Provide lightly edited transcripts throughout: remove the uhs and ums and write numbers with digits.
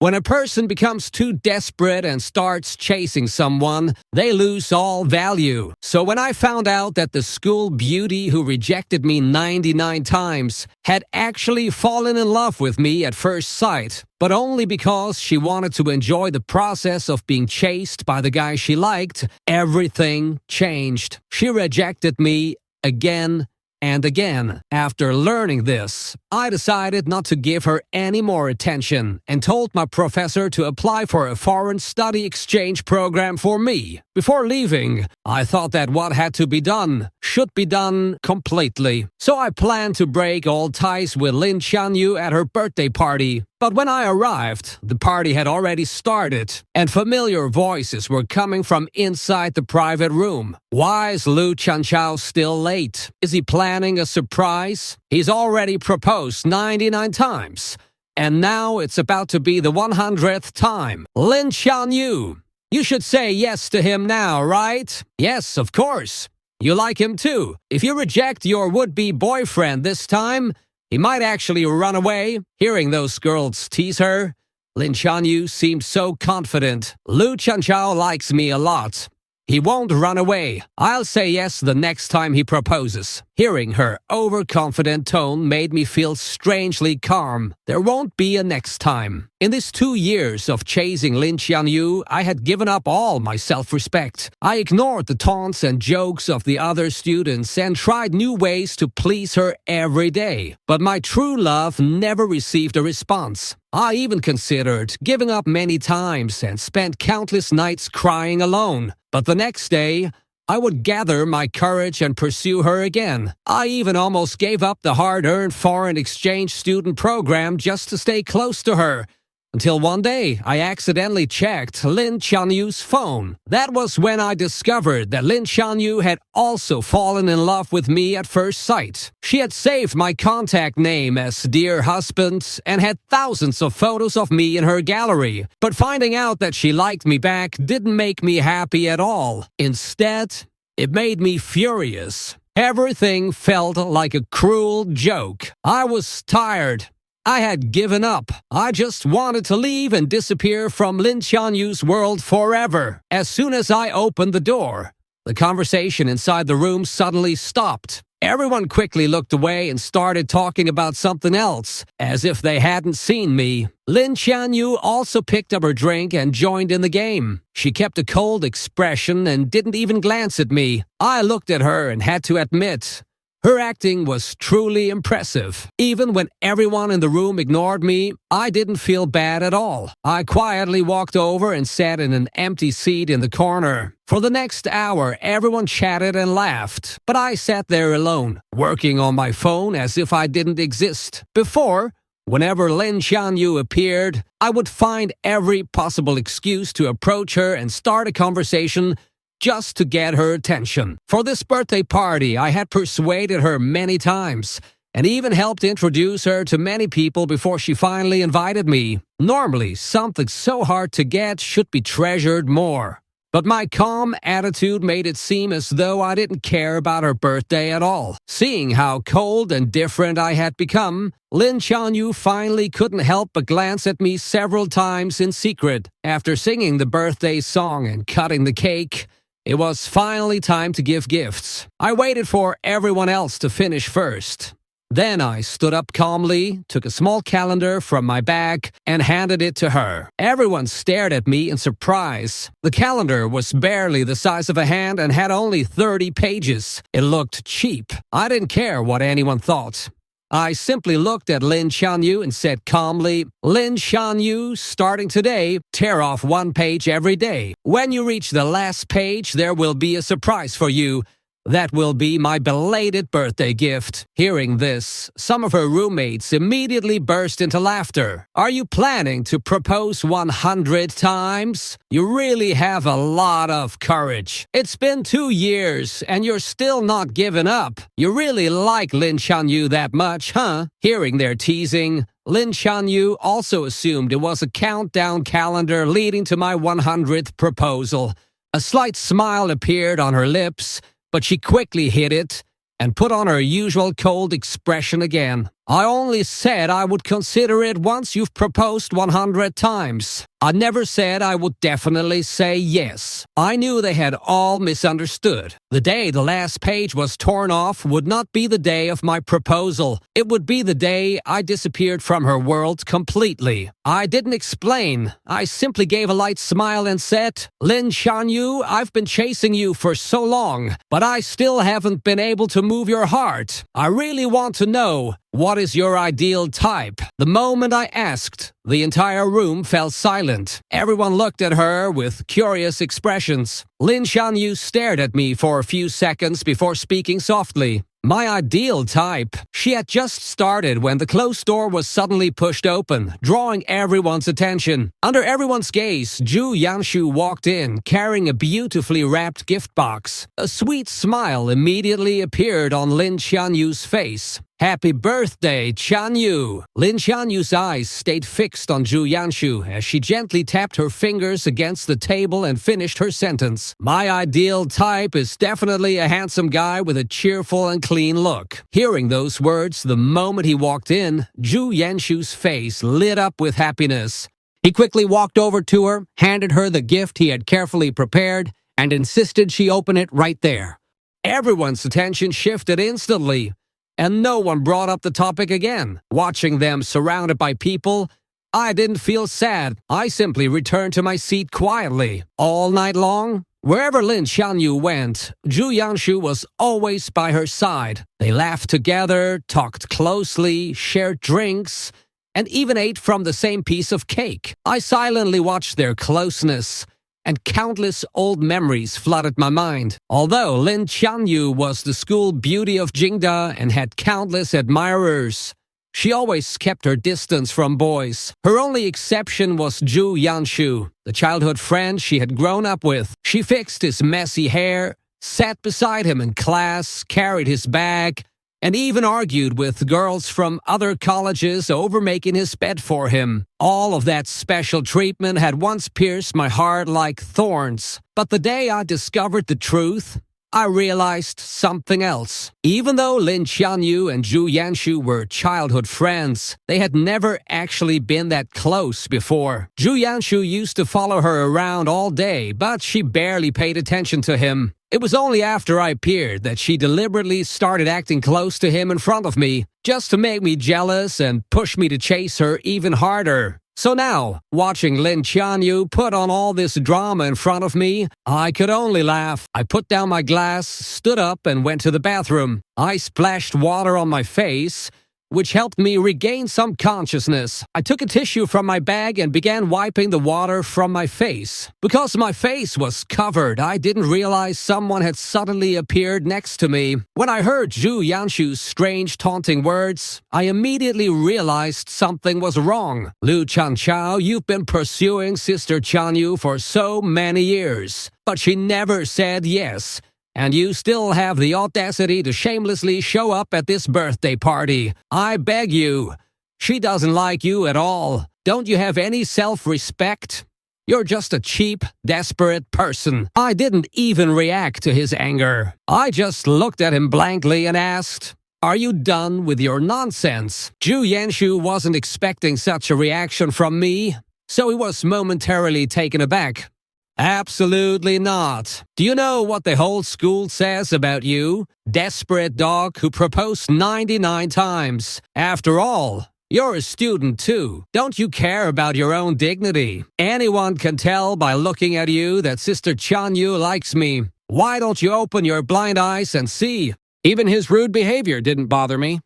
When a person becomes too desperate and starts chasing someone, they lose all value. So when I found out that the school beauty who rejected me 99 times had actually fallen in love with me at first sight, but only because she wanted to enjoy the process of being chased by the guy she liked, everything changed. She rejected me again and again. After learning this, I decided not to give her any more attention and told my professor to apply for a foreign study exchange program for me. Before leaving, I thought that what had to be done should be done completely. So I planned to break all ties with Lin Xianyu at her birthday party. But when I arrived, the party had already started, and familiar voices were coming from inside the private room. Why is Lu Chanchao still late? Is he planning a surprise? He's already proposed 99 times, and now it's about to be the 100th time. Lin Xianyu, you should say yes to him now, right? Yes, of course. You like him too. If you reject your would-be boyfriend this time, he might actually run away. Hearing those girls tease her, Lin Xianyu seemed so confident. Lu Chanchao likes me a lot. He won't run away. I'll say yes the next time he proposes. Hearing her overconfident tone made me feel strangely calm. There won't be a next time. In these 2 years of chasing Lin Xianyu, I had given up all my self-respect. I ignored the taunts and jokes of the other students and tried new ways to please her every day. But my true love never received a response. I even considered giving up many times and spent countless nights crying alone. But the next day, I would gather my courage and pursue her again. I even almost gave up the hard-earned foreign exchange student program just to stay close to her. Until one day, I accidentally checked Lin Xianyu's phone. That was when I discovered that Lin Xianyu had also fallen in love with me at first sight. She had saved my contact name as Dear Husband and had thousands of photos of me in her gallery. But finding out that she liked me back didn't make me happy at all. Instead, it made me furious. Everything felt like a cruel joke. I was tired. I had given up. I just wanted to leave and disappear from Lin Xianyu's world forever. As soon as I opened the door, the conversation inside the room suddenly stopped. Everyone quickly looked away and started talking about something else, as if they hadn't seen me. Lin Xianyu also picked up her drink and joined in the game. She kept a cold expression and didn't even glance at me. I looked at her and had to admit, her acting was truly impressive. Even when everyone in the room ignored me, I didn't feel bad at all. I quietly walked over and sat in an empty seat in the corner. For the next hour, everyone chatted and laughed, but I sat there alone, working on my phone as if I didn't exist. Before, whenever Lin Xianyu appeared, I would find every possible excuse to approach her and start a conversation just to get her attention. For this birthday party, I had persuaded her many times and even helped introduce her to many people before she finally invited me. Normally, something so hard to get should be treasured more. But my calm attitude made it seem as though I didn't care about her birthday at all. Seeing how cold and different I had become, Lin Xianyu finally couldn't help but glance at me several times in secret. After singing the birthday song and cutting the cake, it was finally time to give gifts. I waited for everyone else to finish first. Then I stood up calmly, took a small calendar from my bag, and handed it to her. Everyone stared at me in surprise. The calendar was barely the size of a hand and had only 30 pages. It looked cheap. I didn't care what anyone thought. I simply looked at Lin Xianyu and said calmly, Lin Xianyu, starting today, tear off one page every day. When you reach the last page, there will be a surprise for you. That will be my belated birthday gift. Hearing this, some of her roommates immediately burst into laughter. Are you planning to propose 100 times? You really have a lot of courage. It's been 2 years and you're still not giving up. You really like Lin Xianyu that much, huh? Hearing their teasing, Lin Xianyu also assumed it was a countdown calendar leading to my 100th proposal. A slight smile appeared on her lips, but she quickly hid it and put on her usual cold expression again. I only said I would consider it once you've proposed 100 times. I never said I would definitely say yes. I knew they had all misunderstood. The day the last page was torn off would not be the day of my proposal. It would be the day I disappeared from her world completely. I didn't explain. I simply gave a light smile and said, Lin Shanyu, I've been chasing you for so long, but I still haven't been able to move your heart. I really want to know, what is your ideal type? The moment I asked, the entire room fell silent. Everyone looked at her with curious expressions. Lin Shanyu stared at me for a few seconds before speaking softly. My ideal type. She had just started when the closed door was suddenly pushed open, drawing everyone's attention. Under everyone's gaze, Zhu Yanshu walked in, carrying a beautifully wrapped gift box. A sweet smile immediately appeared on Lin Qianyu's face. Happy birthday, Qianyu! Lin Qianyu's eyes stayed fixed on Zhu Yanshu as she gently tapped her fingers against the table and finished her sentence. My ideal type is definitely a handsome guy with a cheerful and clean look. Hearing those words the moment he walked in, Zhu Yanshu's face lit up with happiness. He quickly walked over to her, handed her the gift he had carefully prepared, and insisted she open it right there. Everyone's attention shifted instantly, and no one brought up the topic again. Watching them surrounded by people, I didn't feel sad. I simply returned to my seat quietly. All night long, wherever Lin Qianyu went, Zhu Yanshu was always by her side. They laughed together, talked closely, shared drinks, and even ate from the same piece of cake. I silently watched their closeness, and countless old memories flooded my mind. Although Lin Qianyu was the school beauty of Jingda and had countless admirers, she always kept her distance from boys. Her only exception was Zhu Yanshu, the childhood friend she had grown up with. She fixed his messy hair, sat beside him in class, carried his bag, and even argued with girls from other colleges over making his bed for him. All of that special treatment had once pierced my heart like thorns. But the day I discovered the truth, I realized something else. Even though Lin Qianyu and Zhu Yanshu were childhood friends, they had never actually been that close before. Zhu Yanshu used to follow her around all day, but she barely paid attention to him. It was only after I appeared that she deliberately started acting close to him in front of me, just to make me jealous and push me to chase her even harder. So now, watching Lin Qianyu put on all this drama in front of me, I could only laugh. I put down my glass, stood up, and went to the bathroom. I splashed water on my face, which helped me regain some consciousness. I took a tissue from my bag and began wiping the water from my face. Because my face was covered, I didn't realize someone had suddenly appeared next to me. When I heard Zhu Yanshu's strange taunting words, I immediately realized something was wrong. Lu Chanchao, you've been pursuing Sister Qianyu for so many years, but she never said yes. And you still have the audacity to shamelessly show up at this birthday party. I beg you. She doesn't like you at all. Don't you have any self-respect? You're just a cheap, desperate person. I didn't even react to his anger. I just looked at him blankly and asked, are you done with your nonsense? Zhu Yanshu wasn't expecting such a reaction from me, so he was momentarily taken aback. Absolutely not. Do you know what the whole school says about you? Desperate dog who proposed 99 times. After all, you're a student too. Don't you care about your own dignity? Anyone can tell by looking at you that Sister Qianyu likes me. Why don't you open your blind eyes and see? Even his rude behavior didn't bother me.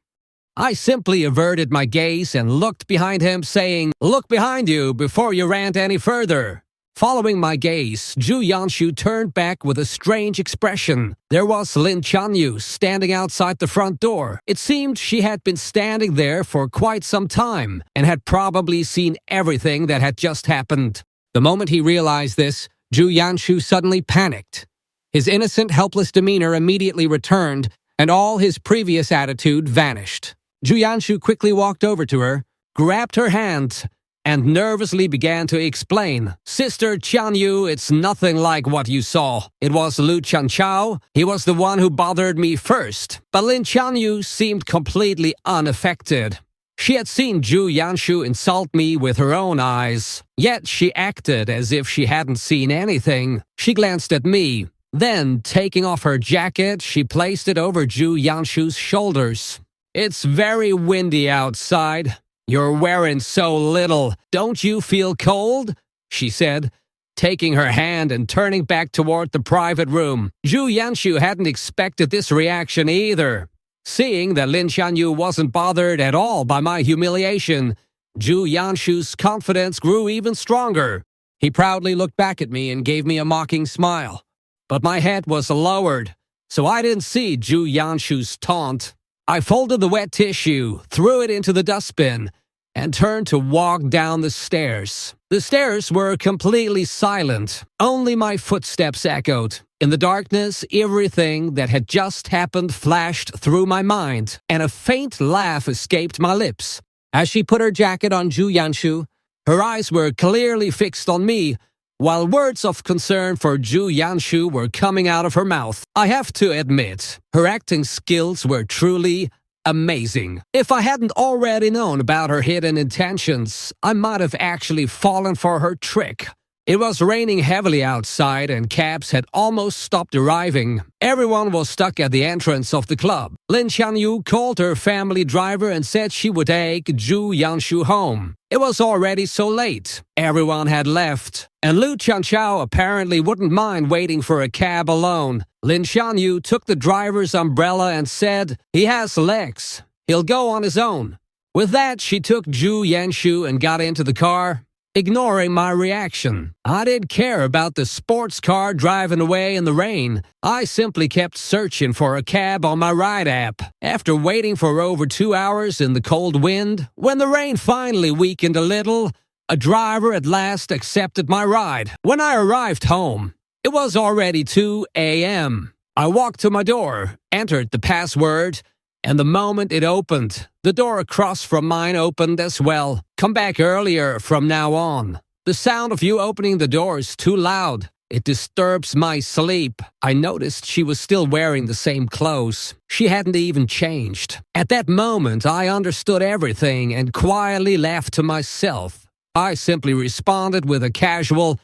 I simply averted my gaze and looked behind him, saying, look behind you before you rant any further. Following my gaze, Zhu Yanshu turned back with a strange expression. There was Lin Qianyu standing outside the front door. It seemed she had been standing there for quite some time and had probably seen everything that had just happened. The moment he realized this, Zhu Yanshu suddenly panicked. His innocent, helpless demeanor immediately returned, and all his previous attitude vanished. Zhu Yanshu quickly walked over to her, grabbed her hand, and nervously began to explain. Sister Chanyu, it's nothing like what you saw. It was Lu Chanchao. He was the one who bothered me first. But Lin Chanyu seemed completely unaffected. She had seen Zhu Yanshu insult me with her own eyes, yet she acted as if she hadn't seen anything. She glanced at me. Then, taking off her jacket, she placed it over Zhu Yanshu's shoulders. It's very windy outside. You're wearing so little. Don't you feel cold? She said, taking her hand and turning back toward the private room. Zhu Yanshu hadn't expected this reaction either. Seeing that Lin Xianyu wasn't bothered at all by my humiliation, Zhu Yanshu's confidence grew even stronger. He proudly looked back at me and gave me a mocking smile. But my head was lowered, so I didn't see Zhu Yanshu's taunt. I folded the wet tissue, threw it into the dustbin, and turned to walk down the stairs. The stairs were completely silent. Only my footsteps echoed. In the darkness, everything that had just happened flashed through my mind, and a faint laugh escaped my lips. As she put her jacket on Zhu Yanshu, her eyes were clearly fixed on me, while words of concern for Zhu Yanshu were coming out of her mouth. I have to admit, her acting skills were truly amazing. If I hadn't already known about her hidden intentions, I might have actually fallen for her trick. It was raining heavily outside and cabs had almost stopped arriving. Everyone was stuck at the entrance of the club. Lin Xianyu called her family driver and said she would take Zhu Yanshu home. It was already so late. Everyone had left, and Lu Chanchao apparently wouldn't mind waiting for a cab alone. Lin Xianyu took the driver's umbrella and said, "He has legs. He'll go on his own." With that, she took Zhu Yanshu and got into the car, ignoring my reaction. I didn't care about the sports car driving away in the rain. I simply kept searching for a cab on my ride app. After waiting for over 2 hours in the cold wind, when the rain finally weakened a little, a driver at last accepted my ride. When I arrived home, it was already 2 a.m. I walked to my door, entered the password, and the moment it opened, the door across from mine opened as well. Come back earlier from now on. The sound of you opening the door is too loud. It disturbs my sleep. I noticed she was still wearing the same clothes. She hadn't even changed. At that moment, I understood everything and quietly laughed to myself. I simply responded with a casual,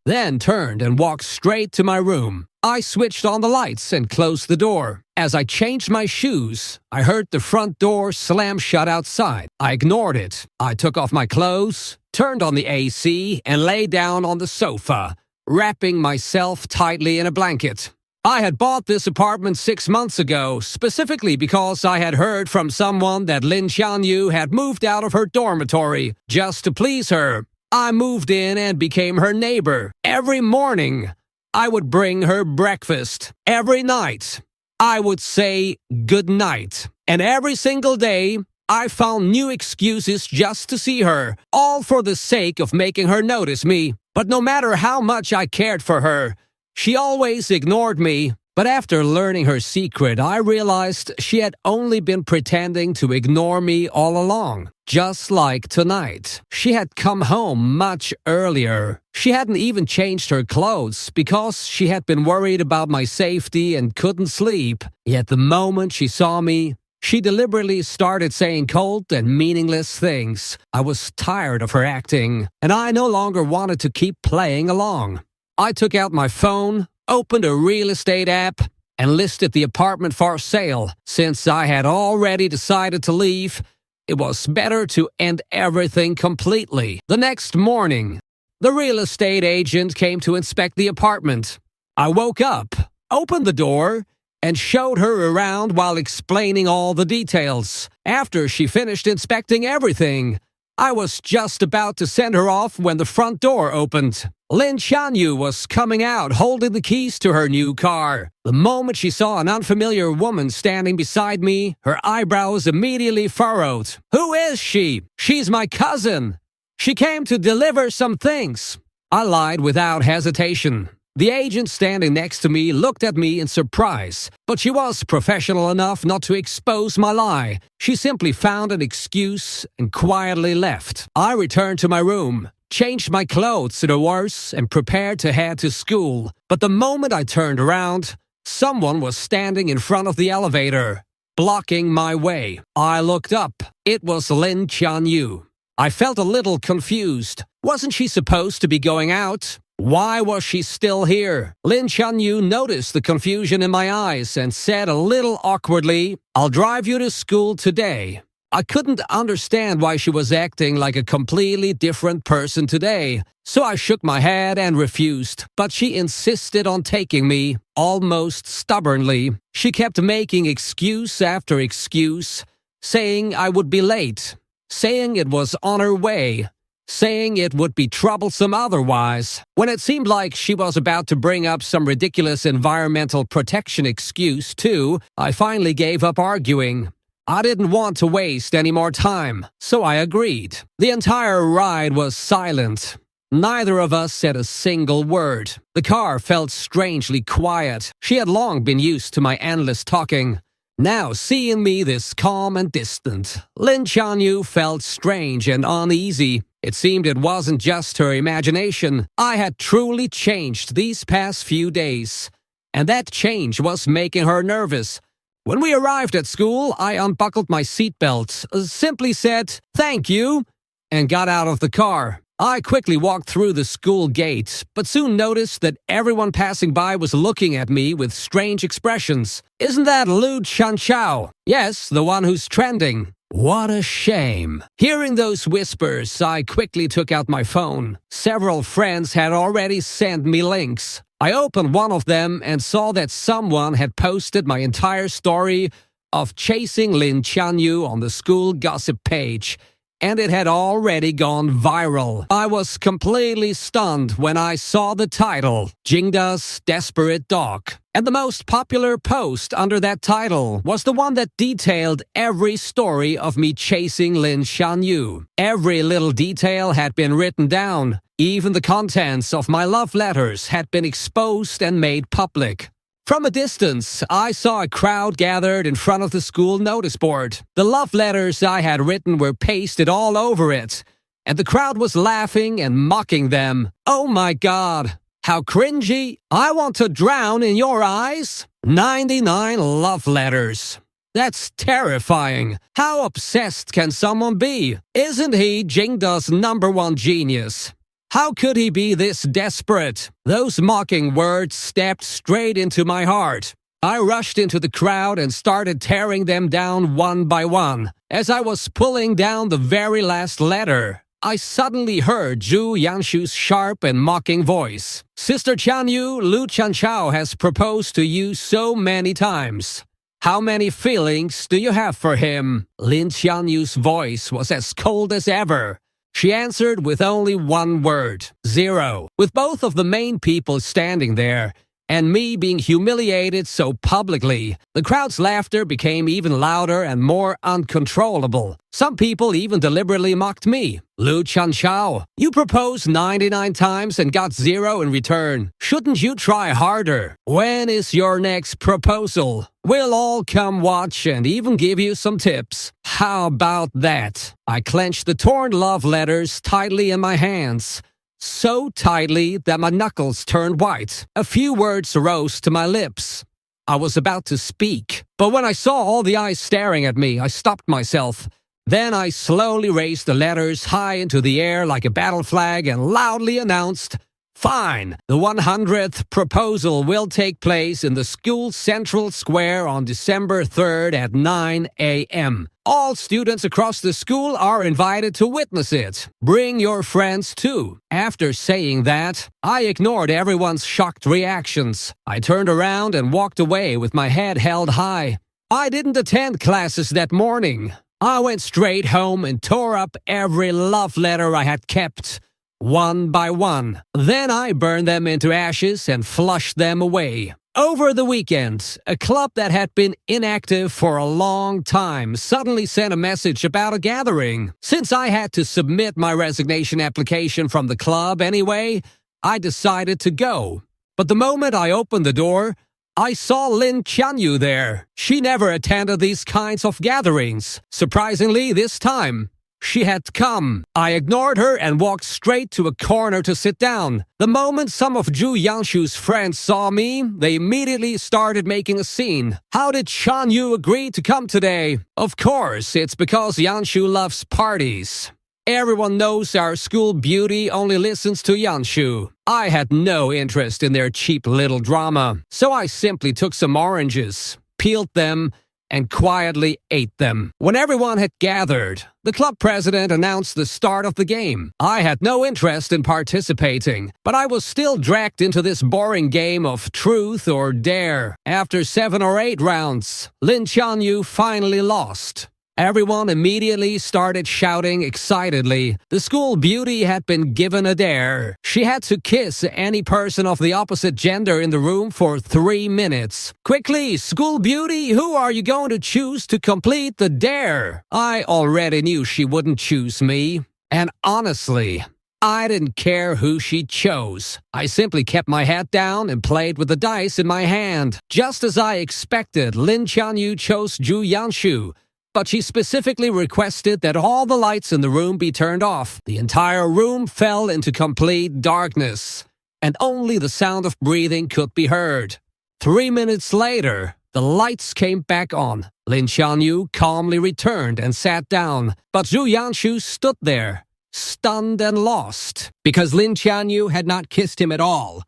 then turned and walked straight to my room. I switched on the lights and closed the door. As I changed my shoes, I heard the front door slam shut outside. I ignored it. I took off my clothes, turned on the AC, and lay down on the sofa, wrapping myself tightly in a blanket. I had bought this apartment 6 months ago, specifically because I had heard from someone that Lin Xianyu had moved out of her dormitory just to please her. I moved in and became her neighbor. Every morning, I would bring her breakfast. Every night, I would say good night. And every single day, I found new excuses just to see her, all for the sake of making her notice me. But no matter how much I cared for her, she always ignored me. But after learning her secret, I realized she had only been pretending to ignore me all along. Just like tonight, she had come home much earlier. She hadn't even changed her clothes because she had been worried about my safety and couldn't sleep. Yet the moment she saw me, she deliberately started saying cold and meaningless things. I was tired of her acting, and I no longer wanted to keep playing along. I took out my phone, opened a real estate app, and listed the apartment for sale. Since I had already decided to leave, it was better to end everything completely. The next morning, the real estate agent came to inspect the apartment. I woke up, opened the door, and showed her around while explaining all the details. After she finished inspecting everything, I was just about to send her off when the front door opened. Lin Xianyu was coming out holding the keys to her new car. The moment she saw an unfamiliar woman standing beside me, her eyebrows immediately furrowed. "Who is she?" "She's my cousin. She came to deliver some things." I lied without hesitation. The agent standing next to me looked at me in surprise, but she was professional enough not to expose my lie. She simply found an excuse and quietly left. I returned to my room, changed my clothes to the worse, and prepared to head to school. But the moment I turned around, someone was standing in front of the elevator, blocking my way. I looked up. It was Lin Chanyu. I felt a little confused. Wasn't she supposed to be going out? Why was she still here? Lin Chanyu noticed the confusion in my eyes and said a little awkwardly, "I'll drive you to school today." I couldn't understand why she was acting like a completely different person today, so I shook my head and refused. But she insisted on taking me, almost stubbornly. She kept making excuse after excuse, saying I would be late, saying it was on her way, saying it would be troublesome otherwise. When it seemed like she was about to bring up some ridiculous environmental protection excuse too, I finally gave up arguing. I didn't want to waste any more time, so I agreed. The entire ride was silent. Neither of us said a single word. The car felt strangely quiet. She had long been used to my endless talking. Now, seeing me this calm and distant, Lin Chanyu felt strange and uneasy. It seemed it wasn't just her imagination. I had truly changed these past few days, and that change was making her nervous. When we arrived at school, I unbuckled my seatbelt, simply said, "Thank you," and got out of the car. I quickly walked through the school gate, but soon noticed that everyone passing by was looking at me with strange expressions. "Isn't that Lu Chanchao?" "Yes, the one who's trending." What a shame. Hearing those whispers, I quickly took out my phone. Several friends had already sent me links. I opened one of them and saw that someone had posted my entire story of chasing Lin Chanyu on the school gossip page, and it had already gone viral. I was completely stunned when I saw the title, Jingda's Desperate Dog. And the most popular post under that title was the one that detailed every story of me chasing Lin Chanyu. Every little detail had been written down. Even the contents of my love letters had been exposed and made public. From a distance, I saw a crowd gathered in front of the school notice board. The love letters I had written were pasted all over it, and the crowd was laughing and mocking them. Oh my God, how cringy. I want to drown in your eyes. 99 love letters. That's terrifying. How obsessed can someone be? Isn't he Jingda's #1 genius? How could he be this desperate? Those mocking words stepped straight into my heart. I rushed into the crowd and started tearing them down one by one. As I was pulling down the very last letter, I suddenly heard Zhu Yanshu's sharp and mocking voice. "Sister Chanyu, Lu Chanchao has proposed to you so many times. How many feelings do you have for him?" Lin Qianyu's voice was as cold as ever. She answered with only one word, 0. With both of the main people standing there, and me being humiliated so publicly, the crowd's laughter became even louder and more uncontrollable. Some people even deliberately mocked me. "Lu Chanchao, you proposed 99 times and got 0 in return. Shouldn't you try harder? When is your next proposal? We'll all come watch and even give you some tips." How about that? I clenched the torn love letters tightly in my hands. So tightly that my knuckles turned white. A few words rose to my lips. I was about to speak, but when I saw all the eyes staring at me, I stopped myself. Then I slowly raised the letters high into the air like a battle flag and loudly announced, "Fine, the 100th proposal will take place in the school central square on December 3rd at 9 a.m. All students across the school are invited to witness it. Bring your friends too." After saying that, I ignored everyone's shocked reactions. I turned around and walked away with my head held high. I didn't attend classes that morning. I went straight home and tore up every love letter I had kept, one by one. Then I burned them into ashes and flushed them away. Over the weekend, a club that had been inactive for a long time suddenly sent a message about a gathering. Since I had to submit my resignation application from the club anyway, I decided to go. But the moment I opened the door, I saw Lin Chanyu there. She never attended these kinds of gatherings. Surprisingly, this time, she had come. I ignored her and walked straight to a corner to sit down. The moment some of Zhu Yangshu's friends saw me, they immediately started making a scene. How did Chanyu agree to come today? Of course, it's because Yangshu loves parties. Everyone knows our school beauty only listens to Yanshu. I had no interest in their cheap little drama, so I simply took some oranges, peeled them, and quietly ate them. When everyone had gathered, the club president announced the start of the game. I had no interest in participating, but I was still dragged into this boring game of truth or dare. After 7 or 8 rounds, Lin Chanyu finally lost. Everyone immediately started shouting excitedly. The school beauty had been given a dare. She had to kiss any person of the opposite gender in the room for 3 minutes. Quickly, school beauty, who are you going to choose to complete the dare? I already knew she wouldn't choose me. And honestly, I didn't care who she chose. I simply kept my head down and played with the dice in my hand. Just as I expected, Lin Chanyu chose Zhu Yanshu. But she specifically requested that all the lights in the room be turned off. The entire room fell into complete darkness, and only the sound of breathing could be heard. 3 minutes later, the lights came back on. Lin Chanyu calmly returned and sat down, but Zhu Yanshu stood there, stunned and lost, because Lin Chanyu had not kissed him at all.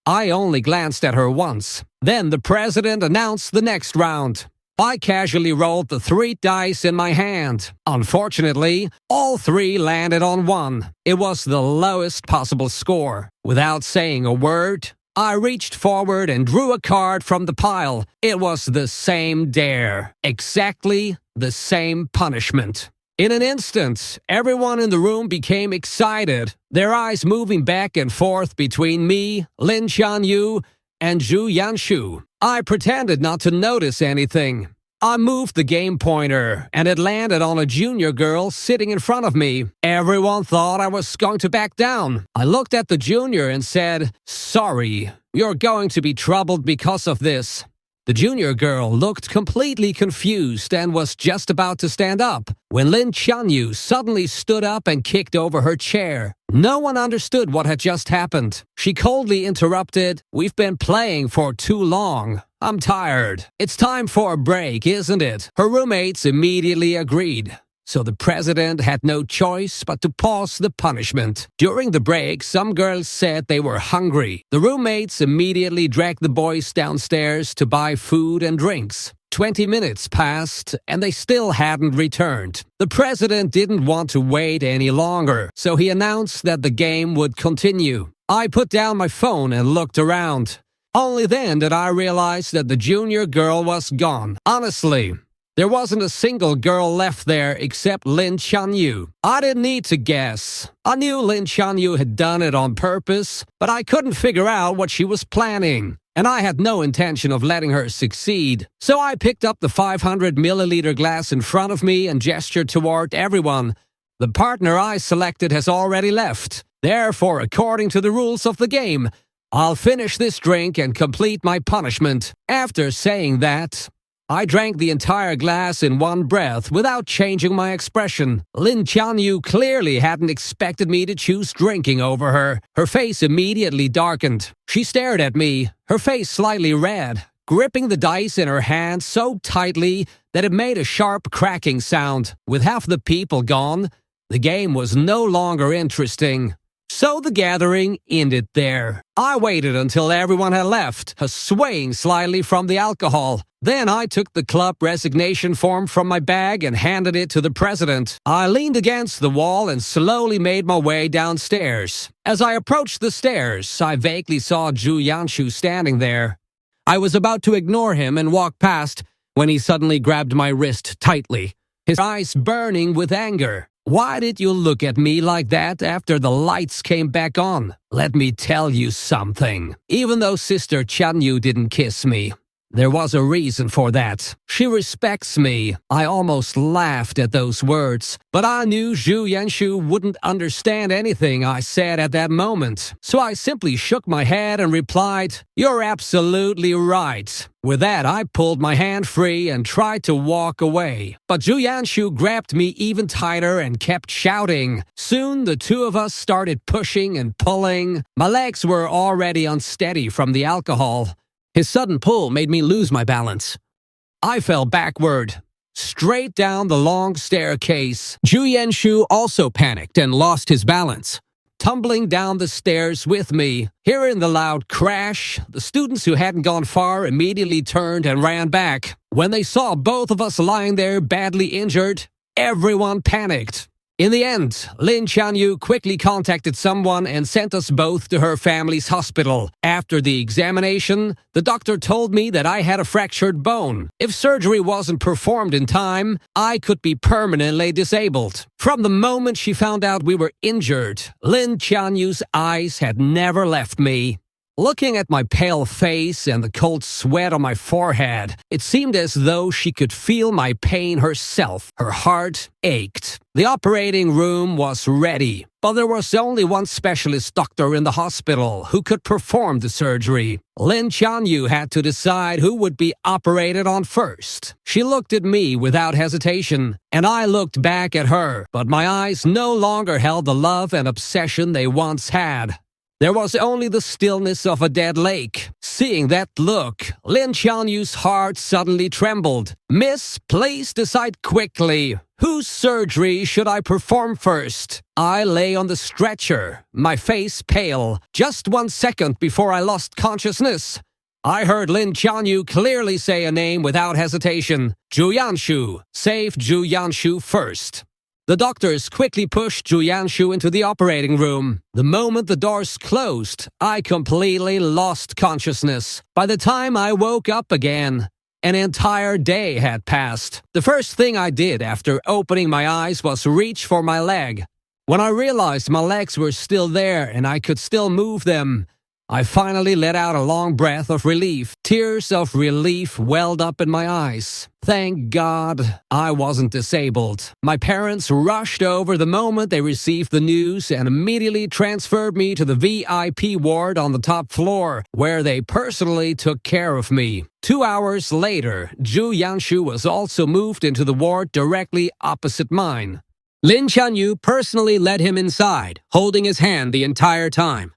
I only glanced at her once. Then the president announced the next round. I casually rolled the 3 dice in my hand. Unfortunately, all 3 landed on 1. It was the lowest possible score. Without saying a word, I reached forward and drew a card from the pile. It was the same dare. Exactly the same punishment. In an instant, everyone in the room became excited, their eyes moving back and forth between me, Lin Chanyu, and Zhu Yanshu. I pretended not to notice anything. I moved the game pointer, and it landed on a junior girl sitting in front of me. Everyone thought I was going to back down. I looked at the junior and said, "Sorry, you're going to be troubled because of this." The junior girl looked completely confused and was just about to stand up when Lin Chanyu suddenly stood up and kicked over her chair. No one understood what had just happened. She coldly interrupted, "We've been playing for too long. I'm tired. It's time for a break, isn't it?" Her roommates immediately agreed. So the president had no choice but to pause the punishment. During the break, some girls said they were hungry. The roommates immediately dragged the boys downstairs to buy food and drinks. 20 minutes passed, and they still hadn't returned. The president didn't want to wait any longer, so he announced that the game would continue. I put down my phone and looked around. Only then did I realize that the junior girl was gone. Honestly, there wasn't a single girl left there except Lin Chanyu. I didn't need to guess. I knew Lin Chanyu had done it on purpose, but I couldn't figure out what she was planning. And I had no intention of letting her succeed. So I picked up the 500 milliliter glass in front of me and gestured toward everyone. The partner I selected has already left. Therefore, according to the rules of the game, I'll finish this drink and complete my punishment. After saying that, I drank the entire glass in one breath without changing my expression. Lin Chanyu clearly hadn't expected me to choose drinking over her. Her face immediately darkened. She stared at me, her face slightly red, gripping the dice in her hand so tightly that it made a sharp cracking sound. With half the people gone, the game was no longer interesting. So the gathering ended there. I waited until everyone had left, swaying slightly from the alcohol. Then I took the club resignation form from my bag and handed it to the president. I leaned against the wall and slowly made my way downstairs. As I approached the stairs, I vaguely saw Zhu Yanshu standing there. I was about to ignore him and walk past when he suddenly grabbed my wrist tightly, his eyes burning with anger. "Why did you look at me like that after the lights came back on? Let me tell you something. Even though Sister Chanyu didn't kiss me, There was a reason for that. She respects me. I almost laughed at those words, but I knew Zhu Yanshu wouldn't understand anything I said at that moment. So I simply shook my head and replied, "You're absolutely right." With that, I pulled my hand free and tried to walk away. But Zhu Yanshu grabbed me even tighter and kept shouting. Soon, the two of us started pushing and pulling. My legs were already unsteady from the alcohol. His sudden pull made me lose my balance. I fell backward, straight down the long staircase. Zhu Yanshu also panicked and lost his balance, tumbling down the stairs with me. Hearing the loud crash, the students who hadn't gone far immediately turned and ran back. When they saw both of us lying there badly injured, everyone panicked. In the end, Lin Chanyu quickly contacted someone and sent us both to her family's hospital. After the examination, the doctor told me that I had a fractured bone. If surgery wasn't performed in time, I could be permanently disabled. From the moment she found out we were injured, Lin Chanyu's eyes had never left me. Looking at my pale face and the cold sweat on my forehead, it seemed as though she could feel my pain herself. Her heart ached. The operating room was ready, but there was only one specialist doctor in the hospital who could perform the surgery. Lin Chanyu had to decide who would be operated on first. She looked at me without hesitation, and I looked back at her, but my eyes no longer held the love and obsession they once had. There was only the stillness of a dead lake. Seeing that look, Lin Chanyu's heart suddenly trembled. "Miss, please decide quickly. Whose surgery should I perform first?" I lay on the stretcher, my face pale. Just 1 second before I lost consciousness, I heard Lin Chanyu clearly say a name without hesitation. "Zhu Yanshu. Save Zhu Yanshu first." The doctors quickly pushed Zhu Yanshu into the operating room. The moment the doors closed, I completely lost consciousness. By the time I woke up again, an entire day had passed. The first thing I did after opening my eyes was reach for my leg. When I realized my legs were still there and I could still move them, I finally let out a long breath of relief. Tears of relief welled up in my eyes. Thank God I wasn't disabled. My parents rushed over the moment they received the news and immediately transferred me to the VIP ward on the top floor, where they personally took care of me. 2 hours later, Zhu Yanshu was also moved into the ward directly opposite mine. Lin Chanyu personally led him inside, holding his hand the entire time.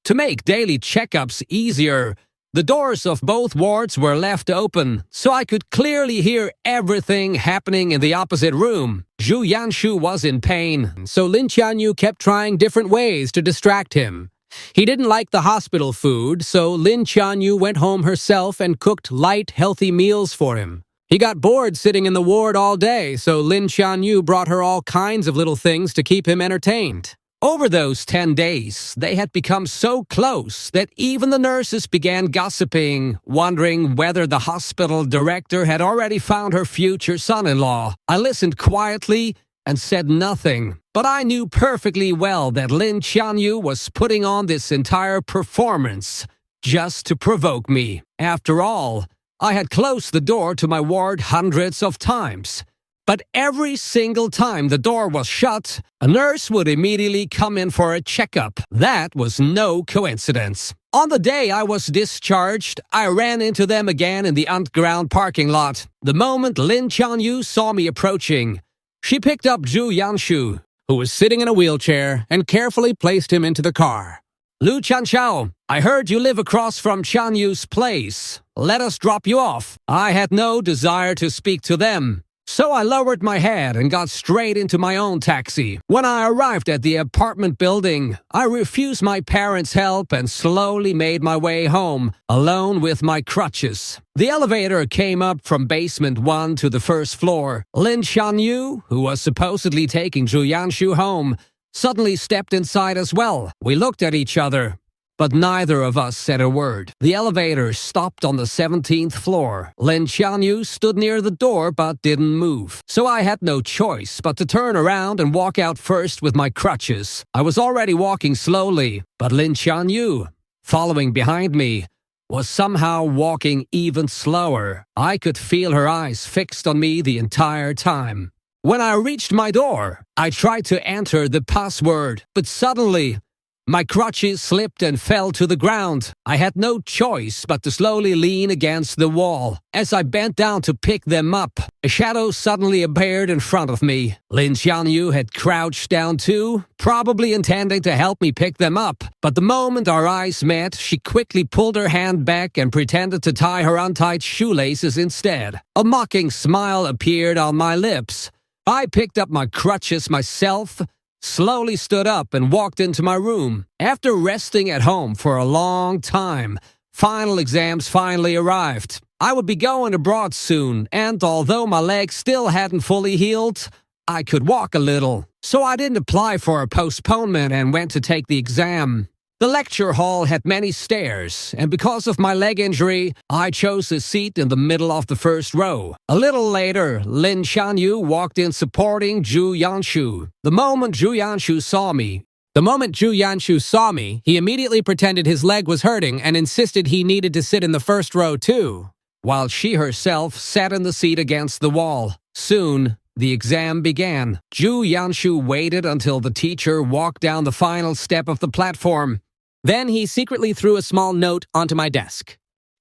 To make daily checkups easier, the doors of both wards were left open, so I could clearly hear everything happening in the opposite room. Zhu Yanshu was in pain, so Lin Chanyu kept trying different ways to distract him. He didn't like the hospital food, so Lin Chanyu went home herself and cooked light, healthy meals for him. He got bored sitting in the ward all day, so Lin Chanyu brought her all kinds of little things to keep him entertained. Over those 10 days, they had become so close that even the nurses began gossiping, wondering whether the hospital director had already found her future son-in-law. I listened quietly and said nothing, but I knew perfectly well that Lin Chanyu was putting on this entire performance just to provoke me. After all, I had closed the door to my ward hundreds of times. But every single time the door was shut, a nurse would immediately come in for a checkup. That was no coincidence. On the day I was discharged, I ran into them again in the underground parking lot. The moment Lin Chanyu saw me approaching, she picked up Zhu Yanshu, who was sitting in a wheelchair, and carefully placed him into the car. "Lu Chanchao, I heard you live across from Chanyu's place. Let us drop you off." I had no desire to speak to them, so I lowered my head and got straight into my own taxi. When I arrived at the apartment building, I refused my parents' help and slowly made my way home, alone with my crutches. The elevator came up from basement 1 to the first floor. Lin Chanyu, who was supposedly taking Zhu Yanshu home, suddenly stepped inside as well. We looked at each other, but neither of us said a word. The elevator stopped on the 17th floor. Lin Chanyu stood near the door but didn't move. So I had no choice but to turn around and walk out first with my crutches. I was already walking slowly, but Lin Chanyu, following behind me, was somehow walking even slower. I could feel her eyes fixed on me the entire time. When I reached my door, I tried to enter the password, but suddenly, my crutches slipped and fell to the ground. I had no choice but to slowly lean against the wall. As I bent down to pick them up, a shadow suddenly appeared in front of me. Lin Xianyu had crouched down too, probably intending to help me pick them up. But the moment our eyes met, she quickly pulled her hand back and pretended to tie her untied shoelaces instead. A mocking smile appeared on my lips. I picked up my crutches myself, slowly stood up and walked into my room. After resting at home for a long time, final exams finally arrived. I would be going abroad soon, and although my legs still hadn't fully healed, I could walk a little. So I didn't apply for a postponement and went to take the exam. The lecture hall had many stairs, and because of my leg injury, I chose a seat in the middle of the first row. A little later, Lin Xianyu walked in supporting Zhu Yanshu. The moment Zhu Yanshu saw me, he immediately pretended his leg was hurting and insisted he needed to sit in the first row too, while she herself sat in the seat against the wall. Soon, the exam began. Zhu Yanshu waited until the teacher walked down the final step of the platform. Then he secretly threw a small note onto my desk.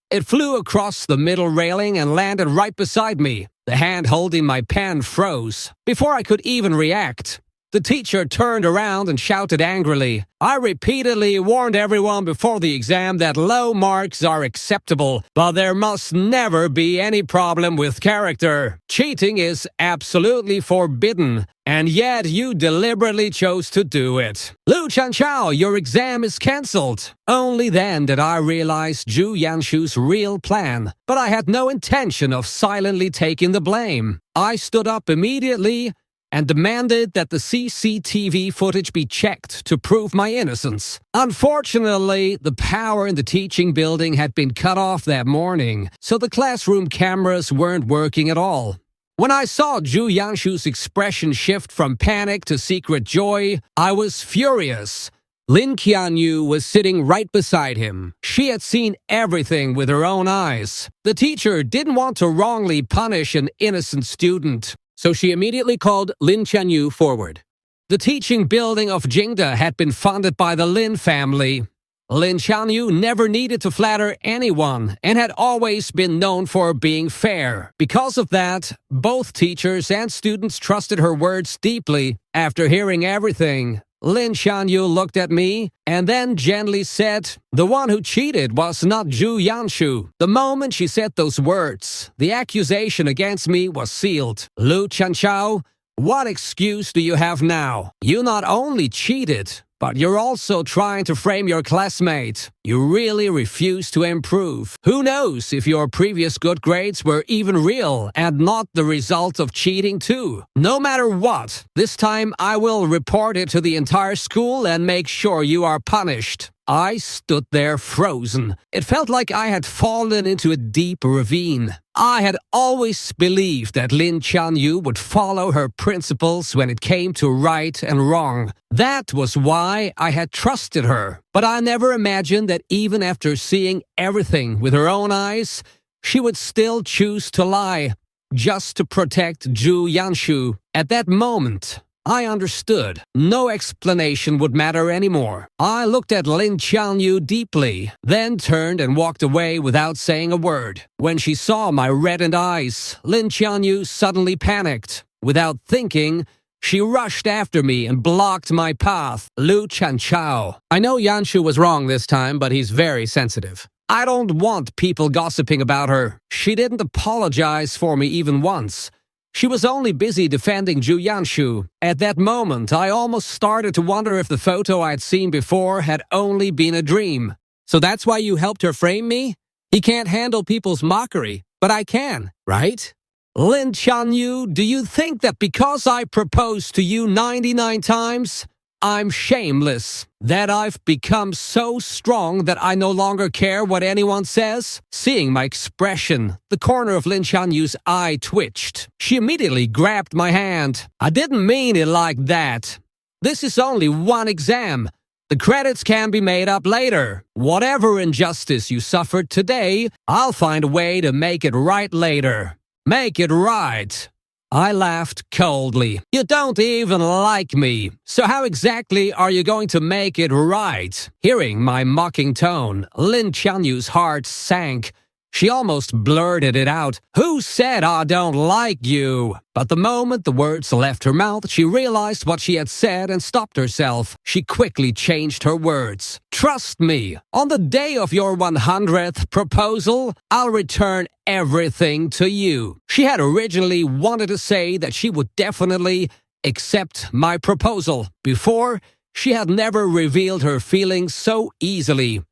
It flew across the middle railing and landed right beside me. The hand holding my pen froze. Before I could even react, the teacher turned around and shouted angrily. I repeatedly warned everyone before the exam that low marks are acceptable, but there must never be any problem with character. Cheating is absolutely forbidden, and yet you deliberately chose to do it. Lu Chanchao, your exam is cancelled. Only then did I realize Zhu Yanshu's real plan, but I had no intention of silently taking the blame. I stood up immediately and demanded that the CCTV footage be checked to prove my innocence. Unfortunately, the power in the teaching building had been cut off that morning, so the classroom cameras weren't working at all. When I saw Zhu Yanshu's expression shift from panic to secret joy, I was furious. Lin Qianyu was sitting right beside him. She had seen everything with her own eyes. The teacher didn't want to wrongly punish an innocent student, so she immediately called Lin Qianyu forward. The teaching building of Jingda had been funded by the Lin family. Lin Qianyu never needed to flatter anyone and had always been known for being fair. Because of that, both teachers and students trusted her words deeply. After hearing everything, Lin Qianyu looked at me and then gently said, the one who cheated was not Zhu Yanshu. The moment she said those words, the accusation against me was sealed. Lu Chanchao, what excuse do you have now? You not only cheated, but you're also trying to frame your classmate. You really refuse to improve. Who knows if your previous good grades were even real and not the result of cheating too? No matter what, this time I will report it to the entire school and make sure you are punished. I stood there frozen. It felt like I had fallen into a deep ravine. I had always believed that Lin Qianyu would follow her principles when it came to right and wrong. That was why I had trusted her. But I never imagined that even after seeing everything with her own eyes, she would still choose to lie, just to protect Zhu Yanshu. At that moment, I understood. No explanation would matter anymore. I looked at Lin Qianyu deeply, then turned and walked away without saying a word. When she saw my reddened eyes, Lin Qianyu suddenly panicked. Without thinking, she rushed after me and blocked my path. Lu Chanchao. I know Yanshu was wrong this time, but he's very sensitive. I don't want people gossiping about her. She didn't apologize for me even once. She was only busy defending Zhu Yanshu. At that moment, I almost started to wonder if the photo I'd seen before had only been a dream. So that's why you helped her frame me? He can't handle people's mockery, but I can, right? Lin Qianyu, do you think that because I proposed to you 99 times, I'm shameless? That I've become so strong that I no longer care what anyone says? Seeing my expression, the corner of Lin Qianyu's eye twitched. She immediately grabbed my hand. I didn't mean it like that. This is only one exam. The credits can be made up later. Whatever injustice you suffered today, I'll find a way to make it right later. Make it right. I laughed coldly. You don't even like me. So how exactly are you going to make it right? Hearing my mocking tone, Lin Qianyu's heart sank. She almost blurted it out. Who said I don't like you? But the moment the words left her mouth, she realized what she had said and stopped herself. She quickly changed her words. Trust me, on the day of your 100th proposal, I'll return everything to you. She had originally wanted to say that she would definitely accept my proposal. Before, she had never revealed her feelings so easily.